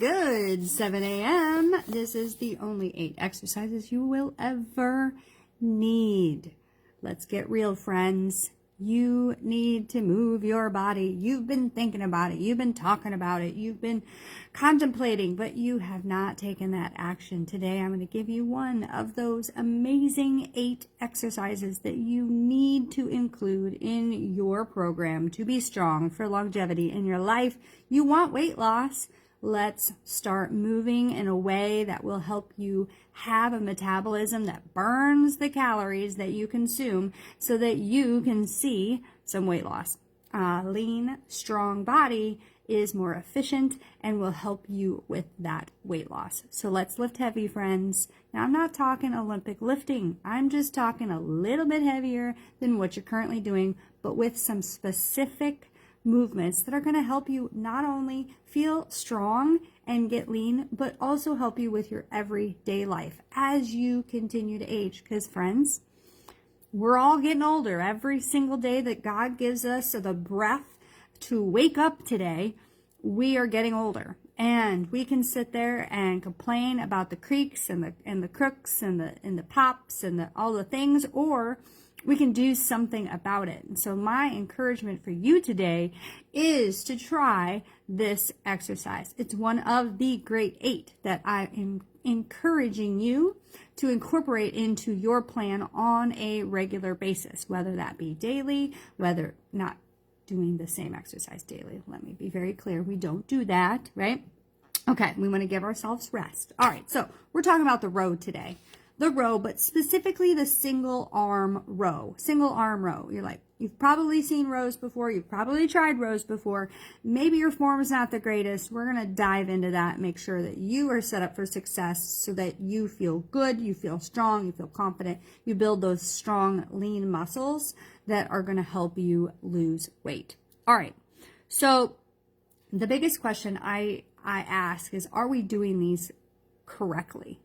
good 7 a.m. This is the only 8 exercises you will ever need. Let's get real, friends. You need to move your body. You've been thinking about it. You've been talking about it. You've been contemplating, but you have not taken that action. Today, I'm going to give you one of those amazing 8 exercises that you need to include in your program to be strong for longevity in your life. You want weight loss. Let's start moving in a way that will help you have a metabolism that burns the calories that you consume so that you can see some weight loss. A lean, strong body is more efficient and will help you with that weight loss. So let's lift heavy, friends. Now, I'm not talking Olympic lifting. I'm just talking a little bit heavier than what you're currently doing, but with some specific movements that are going to help you not only feel strong and get lean, but also help you with your everyday life as you continue to age. Because friends, we're all getting older. Every single day that God gives us the breath to wake up today, we are getting older. And we can sit there and complain about the creaks and the crooks and the pops and all the things, or we can do something about it. And so my encouragement for you today is to try this exercise. It's one of the great 8 that I am encouraging you to incorporate into your plan on a regular basis, whether that be daily, whether not doing the same exercise daily. Let me be very clear. We don't do that, right? Okay, we want to give ourselves rest. All right, so we're talking about the row today. The row, but specifically the single arm row. Single arm row. You're like, you've probably seen rows before. You've probably tried rows before. Maybe your form is not the greatest. We're going to dive into that, make sure that you are set up for success so that you feel good, you feel strong, you feel confident. You build those strong, lean muscles that are going to help you lose weight. All right. So the biggest question I ask is, are we doing these correctly?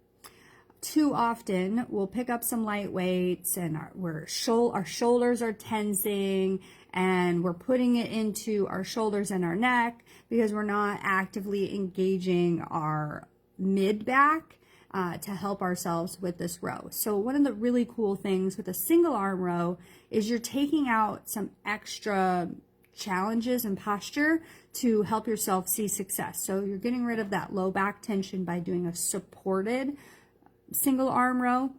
Too often we'll pick up some light weights and our shoulders are tensing and we're putting it into our shoulders and our neck because we're not actively engaging our mid back to help ourselves with this row. So one of the really cool things with a single arm row is you're taking out some extra challenges and posture to help yourself see success. So you're getting rid of that low back tension by doing a supported single arm row.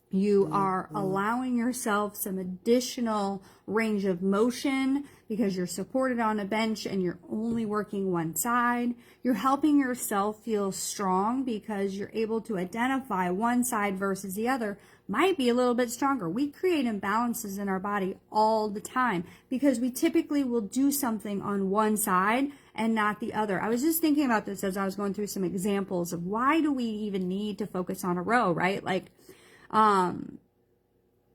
You are allowing yourself some additional range of motion because you're supported on a bench and you're only working one side. You're helping yourself feel strong because you're able to identify one side versus the other might be a little bit stronger. We create imbalances in our body all the time because we typically will do something on one side and not the other. I was just thinking about this as I was going through some examples of why do we even need to focus on a row, right?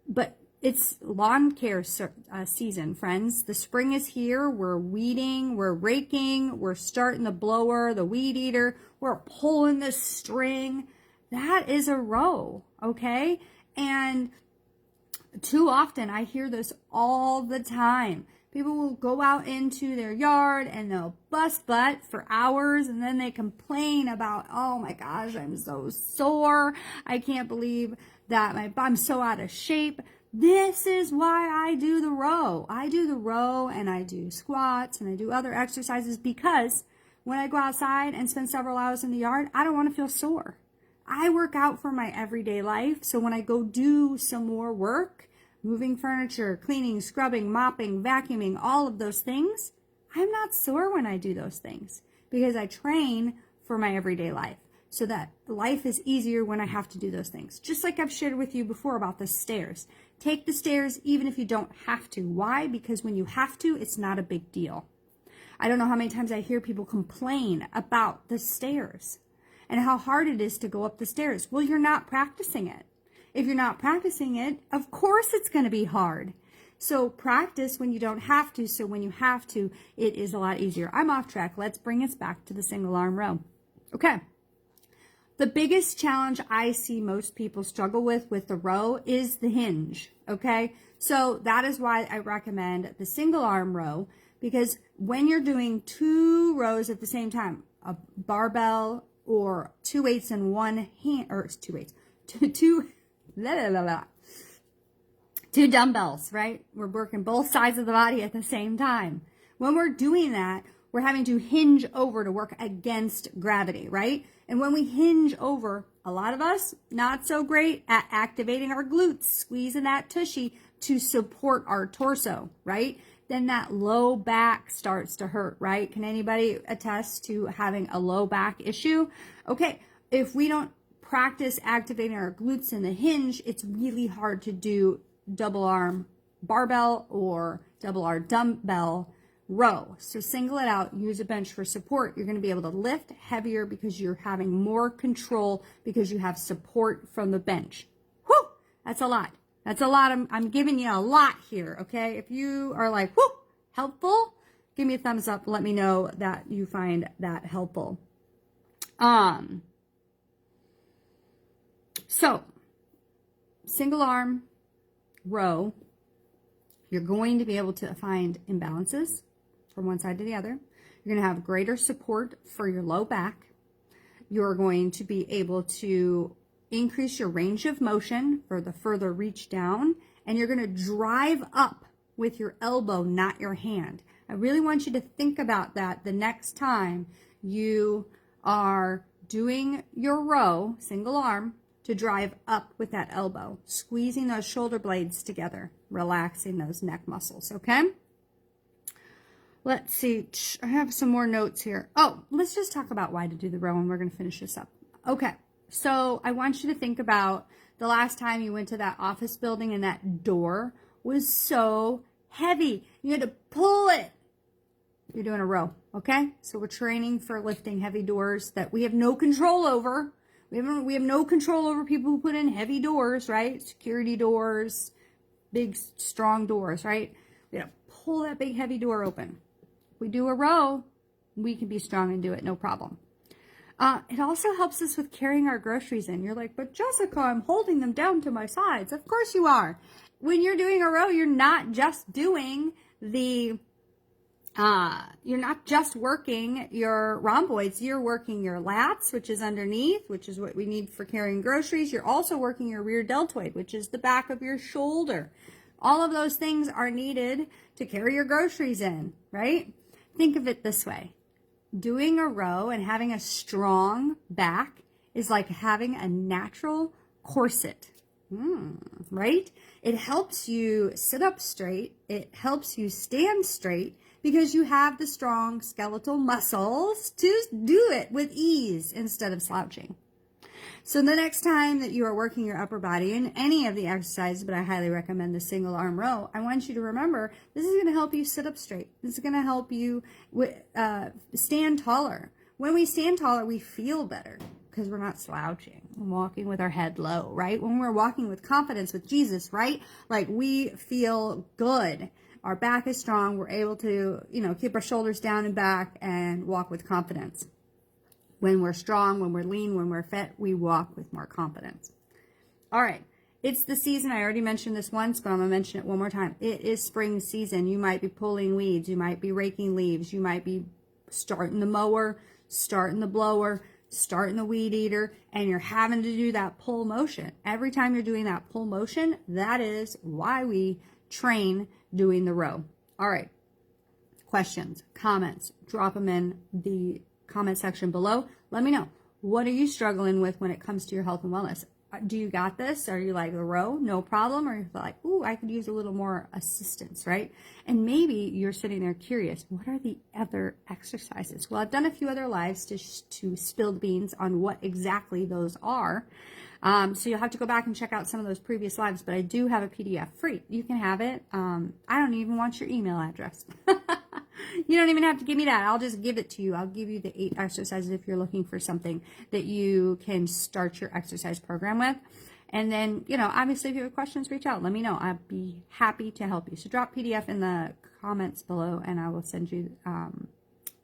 But it's lawn care season, friends. The spring is here. We're weeding, we're raking, we're starting the blower, the weed eater, we're pulling the string. That is a row, okay? And too often I hear this all the time. People will go out into their yard and they'll bust butt for hours and then they complain about, oh my gosh, I'm so sore. I can't believe that I'm so out of shape. This is why I do the row. I do the row and I do squats and I do other exercises because when I go outside and spend several hours in the yard, I don't want to feel sore. I work out for my everyday life. So when I go do some more work, moving furniture, cleaning, scrubbing, mopping, vacuuming, all of those things, I'm not sore when I do those things because I train for my everyday life so that life is easier when I have to do those things. Just like I've shared with you before about the stairs. Take the stairs even if you don't have to. Why? Because when you have to, it's not a big deal. I don't know how many times I hear people complain about the stairs and how hard it is to go up the stairs. Well, you're not practicing it. If you're not practicing it, of course it's going to be hard. So practice when you don't have to, so when you have to, it is a lot easier. I'm off track. Let's bring us back to the single arm row. Okay. The biggest challenge I see most people struggle with the row is the hinge, okay? So that is why I recommend the single arm row Because when you're doing 2 rows at the same time, a barbell or 2 weights in one hand, or 2 weights, two dumbbells, right? We're working both sides of the body at the same time. When we're doing that, we're having to hinge over to work against gravity, right? And when we hinge over, a lot of us, not so great at activating our glutes, squeezing that tushy to support our torso, right? Then that low back starts to hurt, right? Can anybody attest to having a low back issue? Okay, if we don't practice activating our glutes in the hinge, it's really hard to do double arm barbell or double arm dumbbell row. So single it out, use a bench for support. You're going to be able to lift heavier because you're having more control because you have support from the bench. Whew, that's a lot. That's a lot. I'm giving you a lot here, okay? If you are like, whoo, helpful, give me a thumbs up. Let me know that you find that helpful. So, single arm row, you're going to be able to find imbalances from one side to the other. You're going to have greater support for your low back. You're going to be able to increase your range of motion for the further reach down, and you're going to drive up with your elbow, not your hand. I really want you to think about that the next time you are doing your row, single arm, to drive up with that elbow, squeezing those shoulder blades together, relaxing those neck muscles, okay? Let's see, I have some more notes here. Oh, let's just talk about why to do the row, and we're going to finish this up. Okay, so I want you to think about the last time you went to that office building and that door was so heavy. You had to pull it. You're doing a row, okay? So we're training for lifting heavy doors that we have no control over. We have no control over people who put in heavy doors, right? Security doors, big, strong doors, right? We have to pull that big, heavy door open. If we do a row, we can be strong and do it, no problem. It also helps us with carrying our groceries in. You're like, but Jessica, I'm holding them down to my sides. Of course you are. When you're doing a row, you're not just doing the you're not just working your rhomboids, you're working your lats, which is underneath, which is what we need for carrying groceries. You're also working your rear deltoid, which is the back of your shoulder. All of those things are needed to carry your groceries in, right? Think of it this way. Doing a row and having a strong back is like having a natural corset, right? It helps you sit up straight. It helps you stand straight, because you have the strong skeletal muscles to do it with ease instead of slouching. So the next time that you are working your upper body in any of the exercises, but I highly recommend the single arm row, I want you to remember this is going to help you sit up straight. This is going to help you stand taller. When we stand taller, we feel better because we're not slouching. We're walking with our head low, right? When we're walking with confidence with Jesus, right? Like we feel good. Our back is strong. We're able to, keep our shoulders down and back and walk with confidence. When we're strong, when we're lean, when we're fit, we walk with more confidence. All right. It's the season. I already mentioned this once, but I'm going to mention it one more time. It is spring season. You might be pulling weeds. You might be raking leaves. You might be starting the mower, starting the blower, starting the weed eater, and you're having to do that pull motion. Every time you're doing that pull motion, that is why we train doing the row. All right. Questions, comments, drop them in the comment section below. Let me know. What are you struggling with when it comes to your health and wellness? Do you got this? Are you like the row? No problem. Or you're like, ooh, I could use a little more assistance, right? And maybe you're sitting there curious, what are the other exercises? Well, I've done a few other lives to spill the beans on what exactly those are. So you'll have to go back and check out some of those previous lives, but I do have a PDF free. You can have it. I don't even want your email address. You don't even have to give me that. I'll just give it to you. I'll give you the 8 exercises if you're looking for something that you can start your exercise program with. And then, obviously if you have questions, reach out. Let me know. I'd be happy to help you. So drop PDF in the comments below and I will send you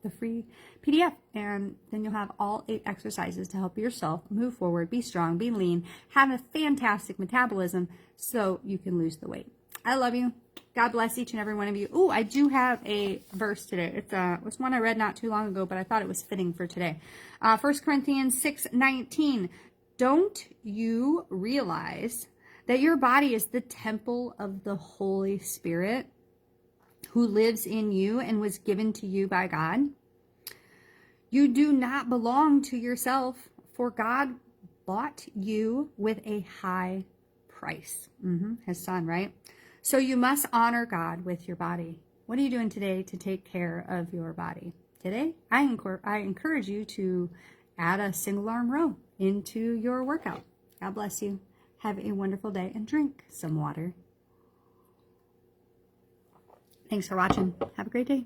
the free PDF, and then you'll have all 8 exercises to help yourself move forward, be strong, be lean, have a fantastic metabolism so you can lose the weight. I love you. God bless each and every one of you. Oh, I do have a verse today. It was one I read not too long ago, but I thought it was fitting for today. 1 Corinthians 6:19. Don't you realize that your body is the temple of the Holy Spirit who lives in you and was given to you by God? You do not belong to yourself, for God bought you with a high price. His son, right? So you must honor God with your body. What are you doing today to take care of your body? Today, I encourage you to add a single arm row into your workout. God bless you. Have a wonderful day and drink some water. Thanks for watching. Have a great day.